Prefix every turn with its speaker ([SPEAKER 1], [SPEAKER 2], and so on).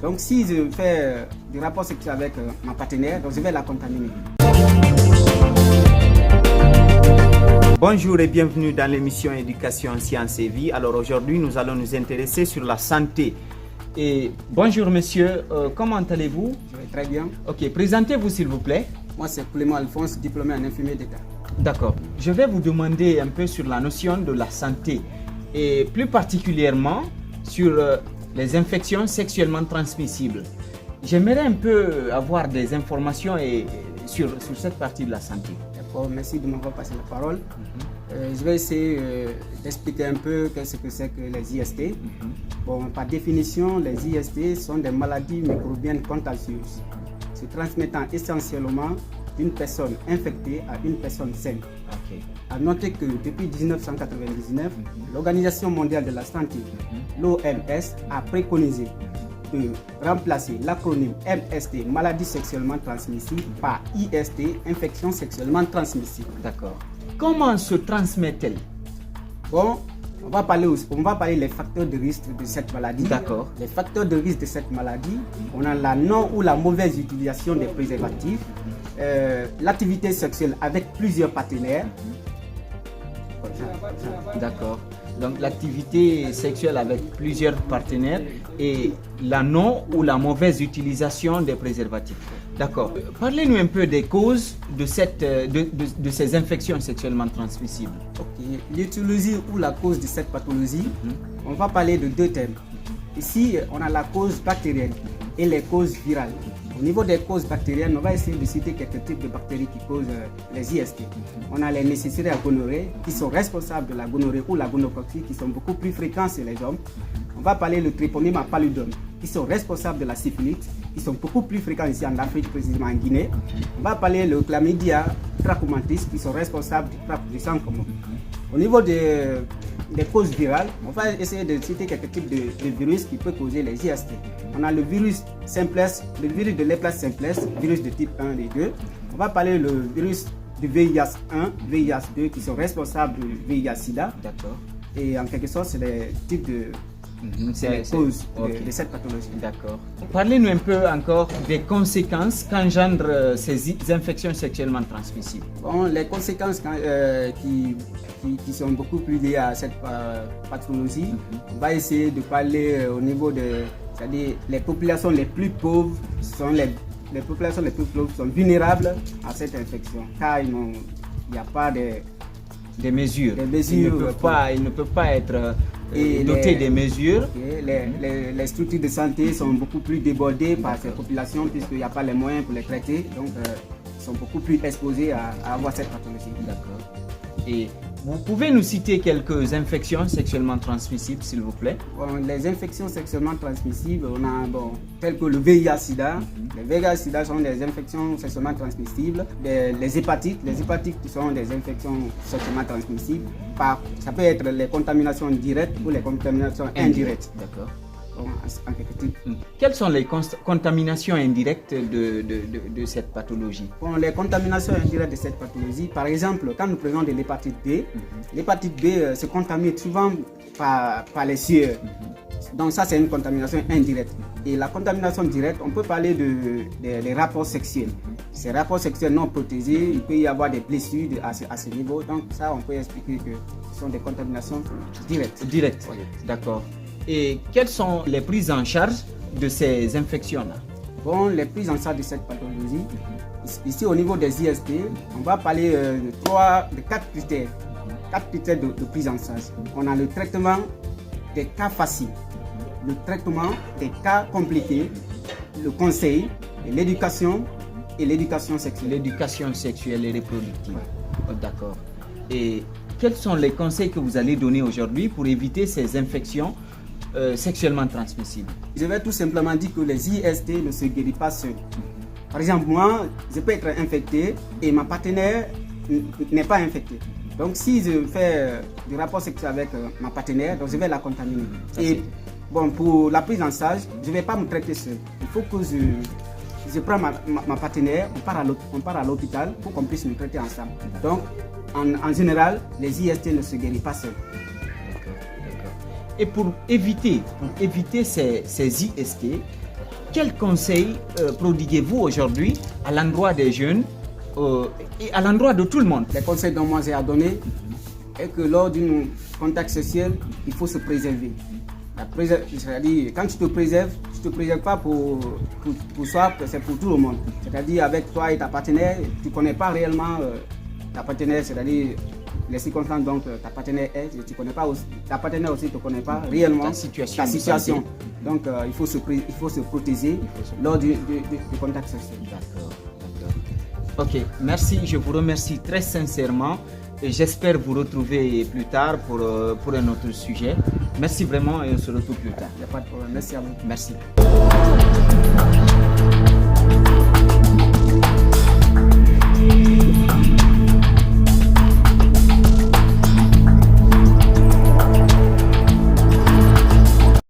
[SPEAKER 1] Donc si je fais du rapport sexuel avec ma partenaire, donc je vais la contaminer.
[SPEAKER 2] Bonjour et bienvenue dans l'émission Éducation, Sciences et Vie. Alors aujourd'hui, nous allons nous intéresser sur la santé. Et bonjour monsieur, comment allez-vous?
[SPEAKER 1] Je vais très bien.
[SPEAKER 2] Ok, présentez-vous s'il vous plaît.
[SPEAKER 1] Moi c'est Clément Alphonse, diplômé en infirmier d'État.
[SPEAKER 2] D'accord. Je vais vous demander un peu sur la notion de la santé et plus particulièrement sur les infections sexuellement transmissibles. J'aimerais un peu avoir des informations sur cette partie de la santé.
[SPEAKER 1] D'accord, merci de m'avoir passé la parole. Je vais essayer d'expliquer un peu qu'est-ce que c'est que les IST. Bon, par définition, les IST sont des maladies microbiennes contagieuses, se transmettant essentiellement d'une personne infectée à une personne saine. À noter que depuis 1999, l'Organisation mondiale de la santé, l'OMS, a préconisé de remplacer l'acronyme MST, maladie sexuellement transmissible, par IST, infection sexuellement transmissible.
[SPEAKER 2] D'accord. Comment se transmet-elle?
[SPEAKER 1] Bon, on va parler des facteurs de risque de cette maladie.
[SPEAKER 2] D'accord.
[SPEAKER 1] Les facteurs de risque de cette maladie, on a la non ou la mauvaise utilisation des préservatifs, l'activité sexuelle avec plusieurs partenaires.
[SPEAKER 2] D'accord. Donc l'activité sexuelle avec plusieurs partenaires et la non ou la mauvaise utilisation des préservatifs. D'accord. Parlez-nous un peu des causes de ces infections sexuellement transmissibles.
[SPEAKER 1] Ok. L'étiologie ou la cause de cette pathologie, on va parler de deux thèmes. Ici, on a la cause bactérienne et les causes virales. Au niveau des causes bactériennes, on va essayer de citer quelques types de bactéries qui causent les IST. On a les Nécessaires à gonorrhée qui sont responsables de la gonorrhée ou la gonococcie qui sont beaucoup plus fréquents chez les hommes. On va parler le Treponema pallidum qui sont responsables de la syphilis qui sont beaucoup plus fréquents ici en Afrique, précisément en Guinée. On va parler le Chlamydia trachomatis qui sont responsables du tract du sang commun. Au niveau des causes virales, on va essayer de citer quelques types de virus qui peuvent causer les IST. On a le virus simplex, le virus de l'herpès simplex, virus de type 1 et 2. On va parler le virus du VIH1, VIH2 qui sont responsables du VIH-Sida.
[SPEAKER 2] D'accord.
[SPEAKER 1] Et en quelque sorte, c'est les types de causes de cette pathologie.
[SPEAKER 2] D'accord. Parlez-nous un peu encore des conséquences qu'engendrent ces infections sexuellement transmissibles.
[SPEAKER 1] Bon, les conséquences qui sont beaucoup plus liées à cette pathologie, on va essayer de parler au niveau c'est-à-dire les populations les plus pauvres sont les populations les plus pauvres sont vulnérables à cette infection car il n'y a pas
[SPEAKER 2] des mesures.
[SPEAKER 1] Ils
[SPEAKER 2] ne peuvent pas être dotés des mesures.
[SPEAKER 1] Les structures de santé sont beaucoup plus débordées par ces populations puisqu'il n'y a pas les moyens pour les traiter. Donc, ils sont beaucoup plus exposés à avoir cette pathologie.
[SPEAKER 2] D'accord. Et vous pouvez nous citer quelques infections sexuellement transmissibles, s'il vous plaît?
[SPEAKER 1] Bon, les infections sexuellement transmissibles, on a telles que le VIH-Sida. Les VIH-Sida sont des infections sexuellement transmissibles. Les hépatites qui sont des infections sexuellement transmissibles. Ça peut être les contaminations directes ou les contaminations indirectes.
[SPEAKER 2] D'accord.
[SPEAKER 1] En quelque type.
[SPEAKER 2] Quelles sont les contaminations indirectes de cette pathologie?
[SPEAKER 1] Bon, les contaminations indirectes de cette pathologie, par exemple, quand nous prenons de l'hépatite B, l'hépatite B se contamine souvent par les sueurs. Donc ça, c'est une contamination indirecte. Et la contamination directe, on peut parler des rapports sexuels. Ces rapports sexuels non protégés, il peut y avoir des blessures à ce niveau. Donc ça, on peut expliquer que ce sont des contaminations directes.
[SPEAKER 2] Directes, oui. D'accord. Et quelles sont les prises en charge de ces infections-là?
[SPEAKER 1] Bon, les prises en charge de cette pathologie, ici au niveau des IST, on va parler de 4 critères. 4 critères de prise en charge. On a le traitement des cas faciles, le traitement des cas compliqués, le conseil, l'éducation et l'éducation sexuelle.
[SPEAKER 2] L'éducation sexuelle et reproductive. Oh, d'accord. Et quels sont les conseils que vous allez donner aujourd'hui pour éviter ces infections sexuellement transmissibles?
[SPEAKER 1] Je vais tout simplement dire que les IST ne se guérissent pas seuls. Par exemple, moi, je peux être infecté et ma partenaire n'est pas infectée. Donc, si je fais du rapport sexuel avec ma partenaire, donc je vais la contaminer. Et bon, pour la prise en charge, je ne vais pas me traiter seul. Il faut que je prends ma partenaire, on part à l'hôpital pour qu'on puisse nous traiter ensemble. Donc, en général, les IST ne se guérissent pas seuls.
[SPEAKER 2] Et pour éviter ces IST, quel conseil prodiguez-vous aujourd'hui à l'endroit des jeunes et à l'endroit de tout le monde?
[SPEAKER 1] Les conseils dont moi j'ai à donner est que lors d'un contact sexuel, il faut se préserver. C'est-à-dire, quand tu te préserves pas pour soi, c'est pour tout le monde. C'est-à-dire, avec toi et ta partenaire, tu ne connais pas réellement ta partenaire, c'est-à-dire les circonstances dont ta partenaire est, tu connais pas aussi, ta partenaire aussi ne te connaît pas réellement
[SPEAKER 2] ta situation.
[SPEAKER 1] Donc, il faut se protéger lors du contact sexuel.
[SPEAKER 2] D'accord. Ok, merci, je vous remercie très sincèrement et j'espère vous retrouver plus tard pour un autre sujet. Merci vraiment et on se retrouve plus tard.
[SPEAKER 1] Il n'y a pas de problème, merci à vous.
[SPEAKER 2] Merci.